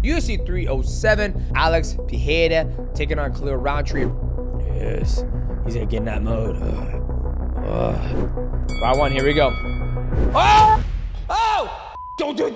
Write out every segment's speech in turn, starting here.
UFC 307, Alex Pereira taking on Khalil Rountree. Yes, he's gonna get in that mode. Round one, here we go. Oh! Oh! Don't do it!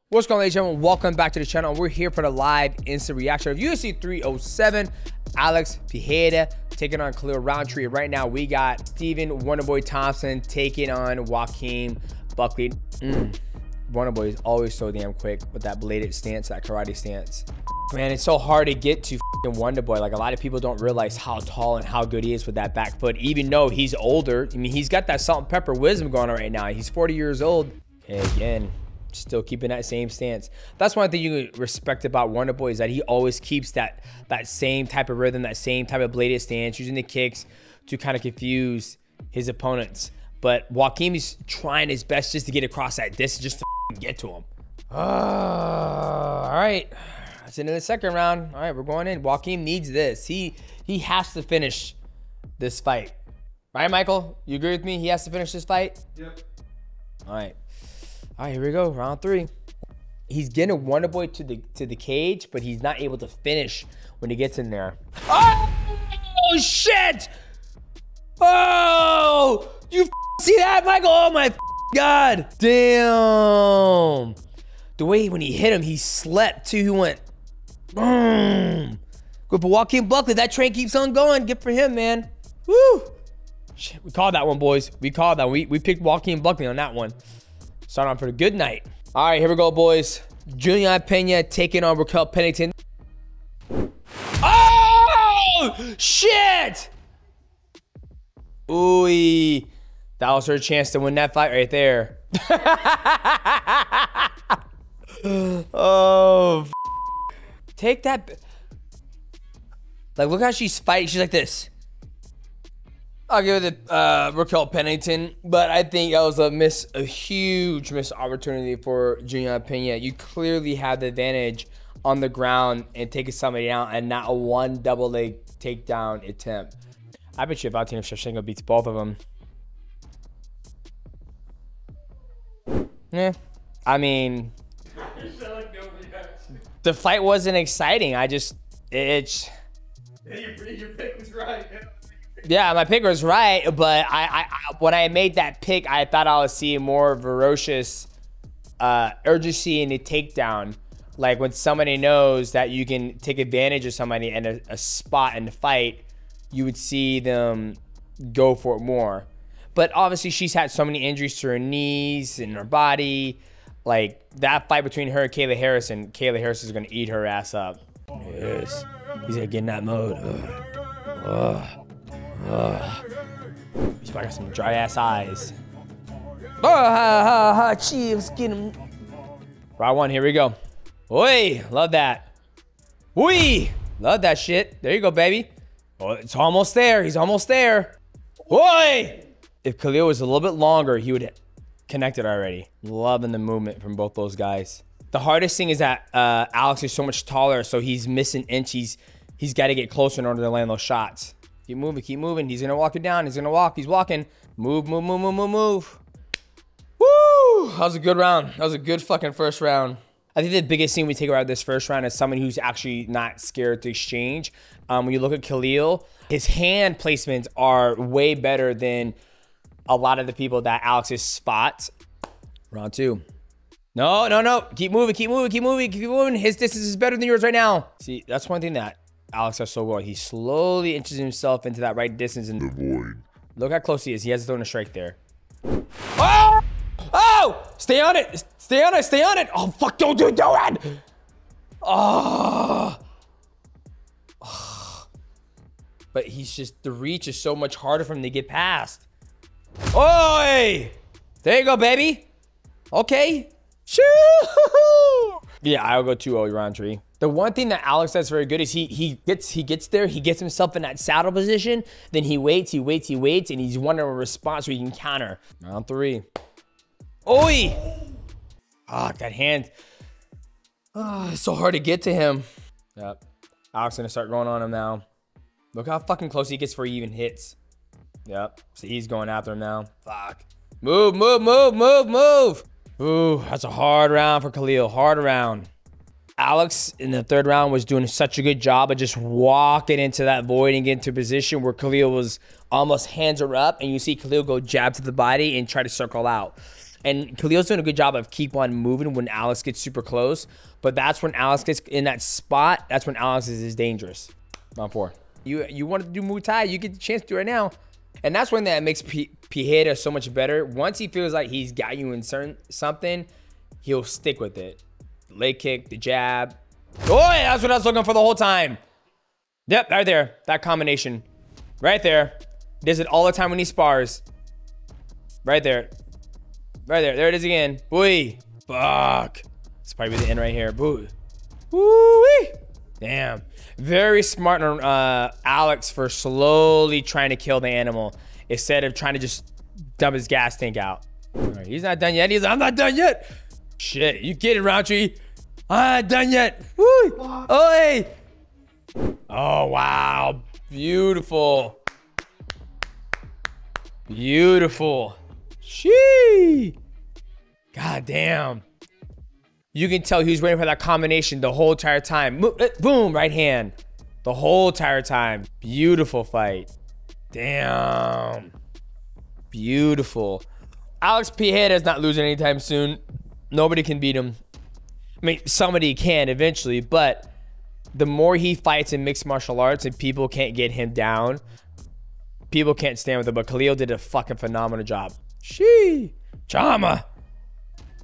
What's going on, ladies and gentlemen? Welcome back to the channel. We're here for the live instant reaction of UFC 307. Alex Pereira taking on Khalil Rountree. Right now, we got Stephen Wonderboy Thompson taking on Joaquin Buckley. Wonderboy is always so damn quick with that bladed stance, that karate stance. Man, it's so hard to get to Wonderboy. Like, a lot of people don't realize how tall and how good he is with that back foot, even though he's older. I mean, he's got that salt and pepper wisdom going on right now. He's 40 years old. Okay, again, still keeping that same stance. That's one thing you respect about Wonderboy, is that he always keeps that same type of rhythm, that same type of bladed stance, using the kicks to kind of confuse his opponents. But Joaquin is trying his best just to get across that distance, just to get to him. All right, that's into the second round. All right, we're going in. Joaquin needs this. He has to finish this fight. Right, Michael? You agree with me? He has to finish this fight? Yep. All right. All right, here we go, round three. He's getting Wonderboy to the cage, but he's not able to finish when he gets in there. Oh, shit! Oh, you see that, Michael? Oh my God, damn. The way when he hit him, he slept too. He went, boom. Good for Joaquin Buckley. That train keeps on going. Good for him, man. Woo. Shit, we called that one, boys. We called that. We picked Joaquin Buckley on that one. Start on for the good night. All right, here we go, boys. Julian Pena taking on Raquel Pennington. Oh, shit! Ooh, that was her chance to win that fight right there. Oh, take that. Like, look how she's fighting. She's like this. I'll give it to Raquel Pennington, but I think that was a huge missed opportunity for Julian Pena. You clearly have the advantage on the ground and taking somebody out, and not a one double leg takedown attempt. I bet you Valentina Shevchenko beats both of them. Yeah, I mean, the fight wasn't exciting. Your pick was right. Yeah, my pick was right, but I when I made that pick, I thought I was seeing more ferocious urgency in the takedown. Like, when somebody knows that you can take advantage of somebody in a spot in the fight, you would see them go for it more. But obviously, she's had so many injuries to her knees and her body. Like, that fight between her and Kayla Harrison is going to eat her ass up. Yes, he's going to get in that mode. He's got some dry ass eyes. Chiefs, get him. Round one, here we go. Oi, love that. Oi, love that shit. There you go, baby. Oh, it's almost there. He's almost there. Oi! If Khalil was a little bit longer, he would have connected already. Loving the movement from both those guys. The hardest thing is that Alex is so much taller, so he's missing inches. He's got to get closer in order to land those shots. Keep moving, keep moving. He's gonna walk it down. He's gonna walk. He's walking. Move, move, move, move, move, move. Woo! That was a good round. That was a good fucking first round. I think the biggest thing we take out of this first round is someone who's actually not scared to exchange. When you look at Khalil, his hand placements are way better than a lot of the people that Alex's spots. Round two. No, no, no. Keep moving, keep moving, keep moving, keep moving. His distance is better than yours right now. See, that's one thing that Alex does so well. He slowly inches himself into that right distance in the void. Look how close he is. He has thrown a strike there. Oh! Oh! Stay on it! Stay on it! Stay on it! Oh, fuck! Don't do it! Oh! But he's just, the reach is so much harder for him to get past. Oi! There you go, baby. Okay. Shoo! Yeah, I'll go 2-0 Rountree. The one thing that Alex does very good is he gets there, he gets himself in that saddle position, then he waits, and he's wondering a response where he can counter. Round three. Oi! Ah, that hand. Oh, it's so hard to get to him. Yep. Alex gonna start going on him now. Look how fucking close he gets before he even hits. Yep. So he's going after him now. Fuck. Move, move, move, move, move. Ooh, that's a hard round for Khalil. Hard round. Alex in the third round was doing such a good job of just walking into that void and getting into a position where Khalil was almost hands are up, and you see Khalil go jab to the body and try to circle out. And Khalil's doing a good job of keep on moving when Alex gets super close. But that's when Alex gets in that spot. That's when Alex is dangerous. Round 4. You want to do Muay Thai, you get the chance to do it right now. And that's when that makes Piedra so much better. Once he feels like he's got you in something, he'll stick with it. Leg kick, the jab. Oh, yeah, that's what I was looking for the whole time. Yep, right there. That combination. Right there. He does it all the time when he spars. Right there. Right there. There it is again. Boy. Fuck. It's probably the end right here. Boo. Woo-wee. Damn. Very smart on Alex for slowly trying to kill the animal instead of trying to just dump his gas tank out. All right, he's not done yet. I'm not done yet. Shit, you get it, Roundtree. I'm not done yet. Woo. Oh, hey. Oh, wow. Beautiful. Beautiful. Shee. God damn. You can tell he was waiting for that combination the whole entire time. Boom, right hand. The whole entire time. Beautiful fight. Damn. Beautiful. Alex Piedra is not losing anytime soon. Nobody can beat him. I mean, somebody can eventually, but the more he fights in mixed martial arts and people can't get him down, people can't stand with him. But Khalil did a fucking phenomenal job. Shee. Chama.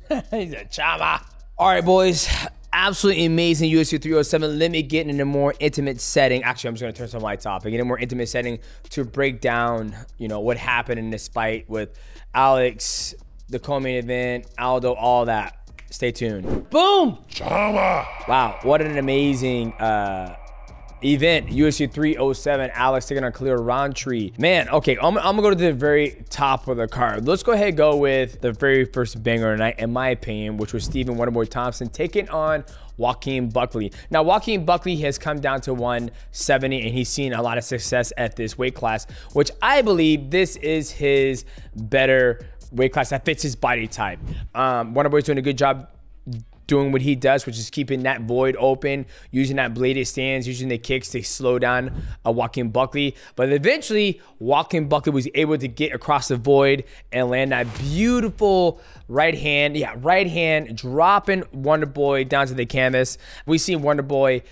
He's a chama. All right, boys. Absolutely amazing UFC 307. Let me get in a more intimate setting. Actually, I'm just going to turn some lights off and get in a more intimate setting to break down, you know, what happened in this fight with Alex, the co-main event, Aldo, all that. Stay tuned. Boom! Chama. Wow, what an amazing event. UFC 307, Alex taking on Khalil Rountree. Man, okay, I'm gonna go to the very top of the card. Let's go ahead and go with the very first banger tonight, in my opinion, which was Stephen Wonderboy Thompson taking on Joaquin Buckley. Now, Joaquin Buckley has come down to 170, and he's seen a lot of success at this weight class, which I believe this is his better weight class that fits his body type. Wonderboy's doing a good job doing what he does, which is keeping that void open, using that bladed stance, using the kicks to slow down Joaquin Buckley. But eventually, Joaquin Buckley was able to get across the void and land that beautiful right hand. Yeah, right hand, dropping Wonderboy down to the canvas. We see Wonderboy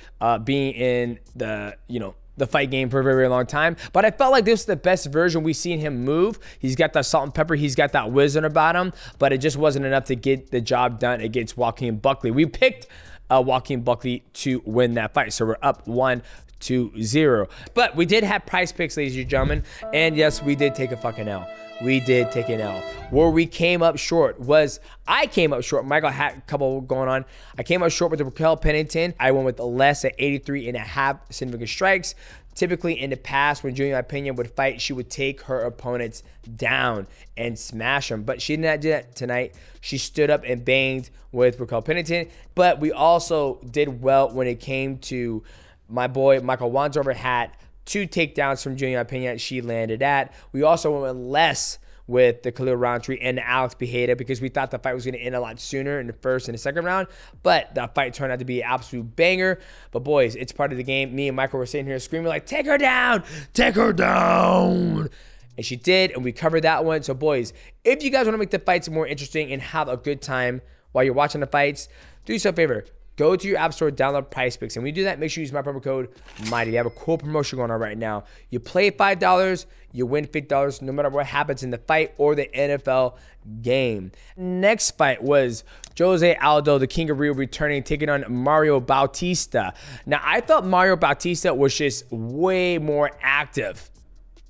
being in the, you know, the fight game for a very, very long time. But I felt like this was the best version we've seen him move. He's got that salt and pepper. He's got that wisdom about him. But it just wasn't enough to get the job done against Joaquin Buckley. We picked Joaquin Buckley to win that fight. So we're up 1-0. But we did have prize picks, ladies and gentlemen. And yes, we did take a fucking L. We did take an L. Where we came up short was, I came up short. Michael had a couple going on. I came up short with the Raquel Pennington. I went with less at 83.5 significant strikes. Typically in the past, when Juliana Pena would fight, she would take her opponents down and smash them. But she did not do that tonight. She stood up and banged with Raquel Pennington. But we also did well when it came to my boy Michael Wanzover had 2 takedowns from Juliana Pena she landed at. We also went less with the Khalil Rountree and the Alex Piedra because we thought the fight was going to end a lot sooner in the first and the second round. But that fight turned out to be an absolute banger. But boys, it's part of the game. Me and Michael were sitting here screaming like, take her down, take her down. And she did, and we covered that one. So boys, if you guys want to make the fights more interesting and have a good time while you're watching the fights, do yourself a favor. Go to your app store, download Prize Picks. And when you do that, make sure you use my promo code MIGHTY. They have a cool promotion going on right now. You play $5, you win $50 no matter what happens in the fight or the NFL game. Next fight was Jose Aldo, the King of Rio, returning, taking on Mario Bautista. Now, I thought Mario Bautista was just way more active,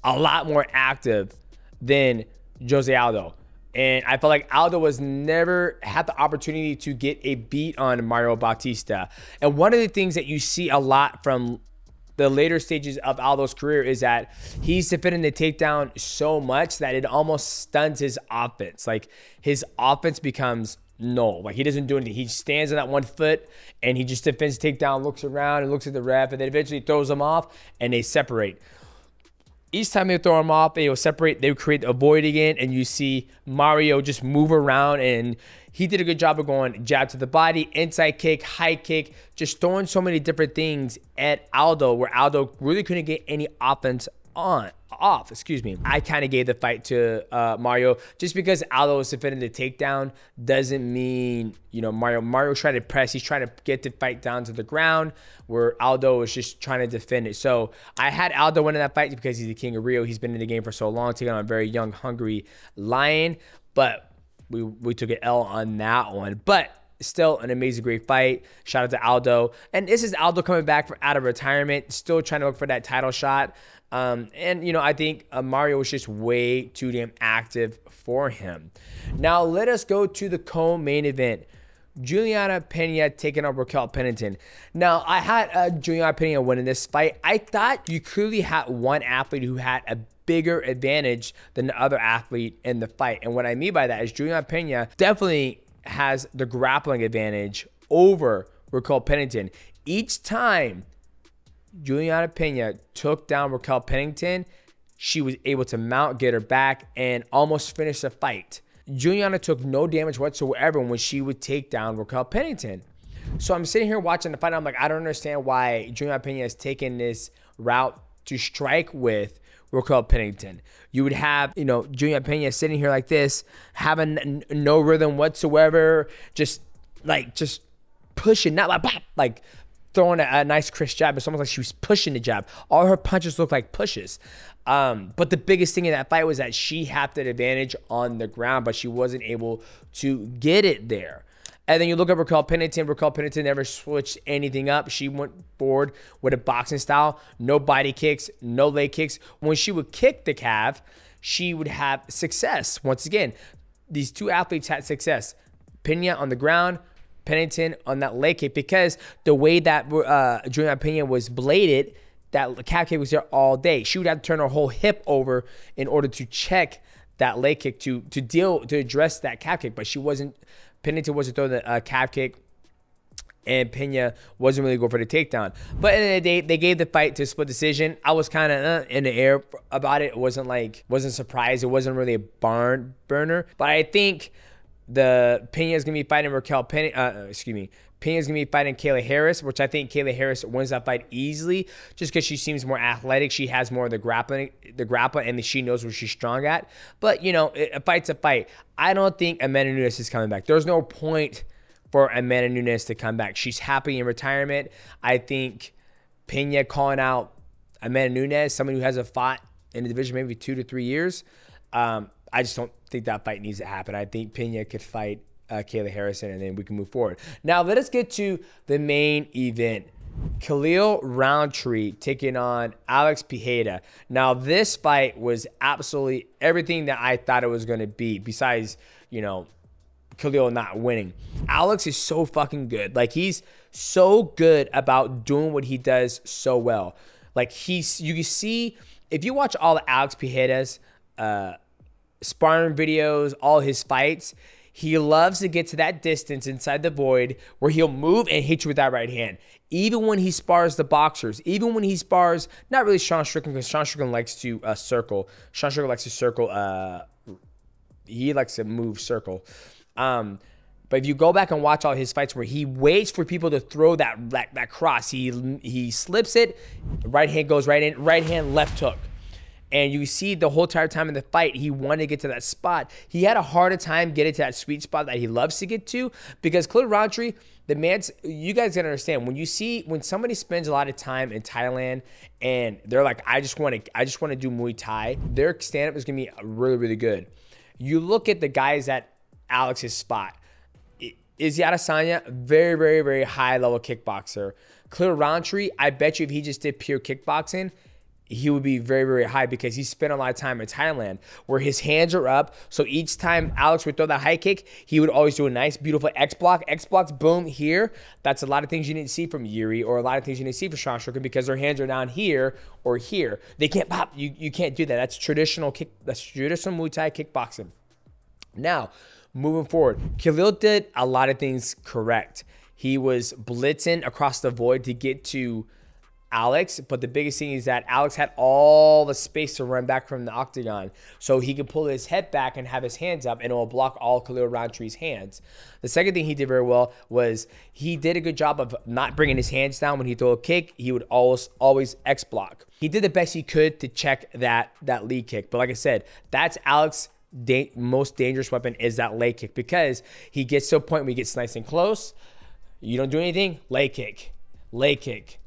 a lot more active than Jose Aldo. And I felt like Aldo was never had the opportunity to get a beat on Mario Bautista. And one of the things that you see a lot from the later stages of Aldo's career is that he's defending the takedown so much that it almost stuns his offense. Like his offense becomes null. Like he doesn't do anything. He stands on that 1 foot and he just defends the takedown, looks around and looks at the ref, and then eventually throws him off and they separate. Each time they throw him off, they will separate, they would create a void again, and you see Mario just move around, and he did a good job of going jab to the body, inside kick, high kick, just throwing so many different things at Aldo, where Aldo really couldn't get any offense off. Excuse me. I kind of gave the fight to Mario. Just because Aldo was defending the takedown doesn't mean, you know, Mario's trying to press. He's trying to get the fight down to the ground, where Aldo was just trying to defend it. So I had Aldo winning that fight because he's the king of Rio. He's been in the game for so long, taking on a very young, hungry lion. But we took an L on that one. But still an amazing, great fight. Shout out to Aldo. And this is Aldo coming back out of retirement, still trying to look for that title shot. And, you know, I think Mario was just way too damn active for him. Now, let us go to the co-main event. Juliana Pena taking on Raquel Pennington. Now, I had Juliana Pena winning this fight. I thought you clearly had one athlete who had a bigger advantage than the other athlete in the fight. And what I mean by that is Juliana Pena definitely has the grappling advantage over Raquel Pennington. Each time Juliana Pena took down Raquel Pennington, she was able to mount, get her back, and almost finish the fight. Juliana took no damage whatsoever when she would take down Raquel Pennington. So I'm sitting here watching the fight, and I'm like, I don't understand why Juliana Pena has taken this route to strike with Raquel Pennington. You would have, you know, Juliana Pena sitting here like this, having no rhythm whatsoever, just pushing, not like pop, like throwing a nice crisp jab. It's almost like she was pushing the jab. All her punches look like pushes. But the biggest thing in that fight was that she had the advantage on the ground, but she wasn't able to get it there. And then you look at Raquel Pennington. Raquel Pennington never switched anything up. She went forward with a boxing style. No body kicks, no leg kicks. When she would kick the calf, she would have success. Once again, these two athletes had success. Pena on the ground, Pennington on that leg kick, because the way that Juliana Pena was bladed, that calf kick was there all day. She would have to turn her whole hip over in order to check that leg kick to address that calf kick, but Pennington wasn't throwing the calf kick, and Pena wasn't really going for the takedown. But in the end of the day, they gave the fight to a split decision. I was kind of in the air about it. It wasn't surprised. It wasn't really a barn burner. But I think Pena's gonna be fighting Pena's gonna be fighting Kayla Harris, which I think Kayla Harris wins that fight easily, just because she seems more athletic. She has more of the grappling, and she knows where she's strong at. But you know, a fight's a fight. I don't think Amanda Nunes is coming back. There's no point for Amanda Nunes to come back. She's happy in retirement. I think Pena calling out Amanda Nunes, someone who hasn't fought in the division maybe 2 to 3 years. I just don't think that fight needs to happen. I think Pena could fight Kayla Harrison, and then we can move forward. Now, let us get to the main event. Khalil Rountree taking on Alex Pereira. Now, this fight was absolutely everything that I thought it was going to be, besides, you know, Khalil not winning. Alex is so fucking good. Like, he's so good about doing what he does so well. Like, you can see, if you watch all the Alex Pereira's sparring videos, all his fights, he loves to get to that distance inside the void where he'll move and hit you with that right hand. Even when he spars the boxers, even when he spars, not really Sean Strickland, because Sean Strickland likes to circle. Sean Strickland likes to circle. He likes to move circle. But if you go back and watch all his fights where he waits for people to throw that cross, he slips it, right hand goes right in, right hand, left hook. And you see the whole entire time in the fight, he wanted to get to that spot. He had a harder time getting to that sweet spot that he loves to get to, because Khalil Rountree, the man's, you guys gotta understand, when somebody spends a lot of time in Thailand and they're like, I just want to do Muay Thai, their stand-up is gonna be really, really good. You look at the guys at Alex's spot. Izzy Adesanya, very, very, very high level kickboxer. Khalil Rountree, I bet you if he just did pure kickboxing, he would be very, very high, because he spent a lot of time in Thailand where his hands are up. So each time Alex would throw that high kick, he would always do a nice, beautiful X block. X blocks, boom, here. That's a lot of things you didn't see from Yuri, or a lot of things you didn't see from Sean Strickland, because their hands are down here or here. They can't pop. You can't do that. That's traditional Muay Thai kickboxing. Now, moving forward, Khalil did a lot of things correct. He was blitzing across the void to get to Alex, but the biggest thing is that Alex had all the space to run back from the octagon, so he could pull his head back and have his hands up, and it will block all Khalil Rountree's hands. The second thing he did very well was he did a good job of not bringing his hands down when he threw a kick. He would always X block. He did the best he could to check that lead kick, but like I said, that's Alex's most dangerous weapon is that leg kick, because he gets to a point where he gets nice and close. You don't do anything, leg kick, leg kick.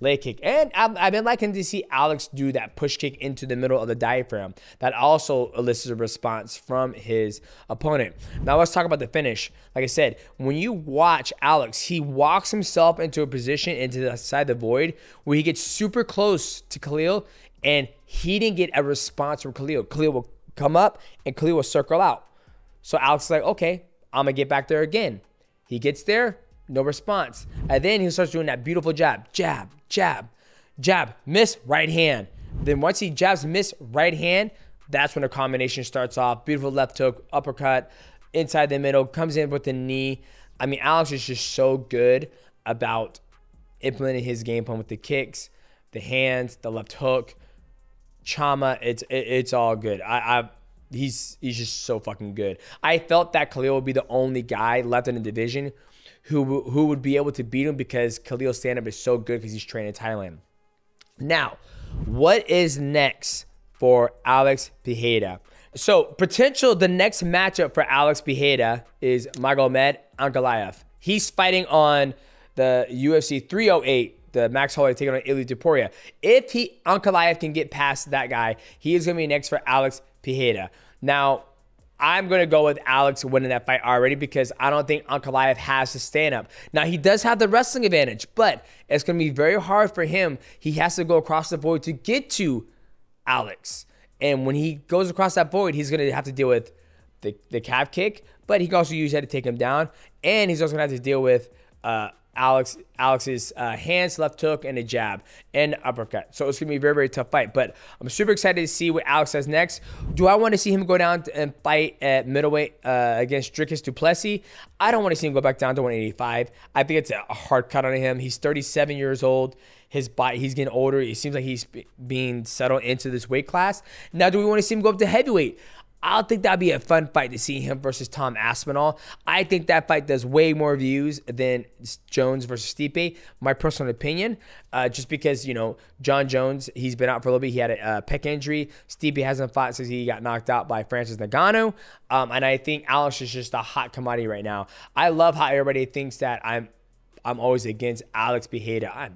Leg kick. And I've been liking to see Alex do that push kick into the middle of the diaphragm. That also elicits a response from his opponent. Now let's talk about the finish. Like I said, when you watch Alex, he walks himself into a position into the side of the void where he gets super close to Khalil, and he didn't get a response from Khalil. Khalil will come up and Khalil will circle out. So Alex is like, okay, I'm going to get back there again. He gets there. No response. And then he starts doing that beautiful jab, jab, jab, jab, miss, right hand. Then once he jabs, miss, right hand, that's when the combination starts off. Beautiful left hook, uppercut, inside the middle, comes in with the knee. I mean, Alex is just so good about implementing his game plan with the kicks, the hands, the left hook, Chama. It's all good. He's just so fucking good. I felt that Khalil would be the only guy left in the division who would be able to beat him, because Khalil's stand-up is so good because he's trained in Thailand. Now, what is next for Alex Pereira? So, the next matchup for Alex Pereira is Magomed Ankalaev. He's fighting on the UFC 308, the Max Holloway taking on Ilia Topuria. If Ankalaev can get past that guy, he is going to be next for Alex Pereira. Now, I'm going to go with Alex winning that fight already, because I don't think Ankalaev has to stand up. Now, he does have the wrestling advantage, but it's going to be very hard for him. He has to go across the void to get to Alex. And when he goes across that void, he's going to have to deal with the calf kick, but he can also use that to take him down. And he's also going to have to deal with Alex's hands, left hook, and a jab and uppercut. So it's going to be a very, very tough fight. But I'm super excited to see what Alex does next. Do I want to see him go down and fight at middleweight against Dricus du Plessis? I don't want to see him go back down to 185. I think it's a hard cut on him. He's 37 years old. His body, he's getting older. It seems like he's being settled into this weight class. Now, do we want to see him go up to heavyweight? I think that'd be a fun fight to see him versus Tom Aspinall. I think that fight does way more views than Jones versus Stipe, my personal opinion. Just because, you know, John Jones, he's been out for a little bit. He had a pec injury. Stipe hasn't fought since he got knocked out by Francis Ngannou. And I think Alex is just a hot commodity right now. I love how everybody thinks that I'm always against Alex Pereira.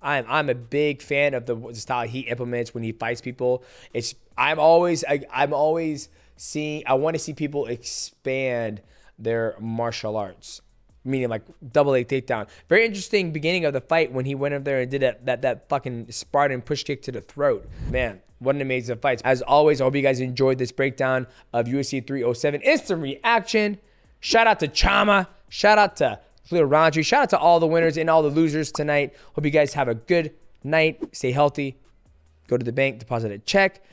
I'm a big fan of the style he implements when he fights people. I want to see people expand their martial arts, meaning like double leg takedown. Very interesting beginning of the fight when he went up there and did that fucking Spartan push kick to the throat. Man, what an amazing fight. As always, I hope you guys enjoyed this breakdown of UFC 307 instant reaction. Shout out to Chama. Shout out to Khalil Rountree. Shout out to all the winners and all the losers tonight. Hope you guys have a good night. Stay healthy. Go to the bank, deposit a check.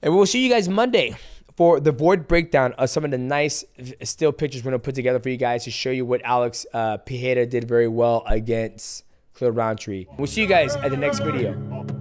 And we'll see you guys Monday for the void breakdown of some of the nice still pictures we're going to put together for you guys to show you what Alex Pereira did very well against Khalil Rountree. We'll see you guys at the next video.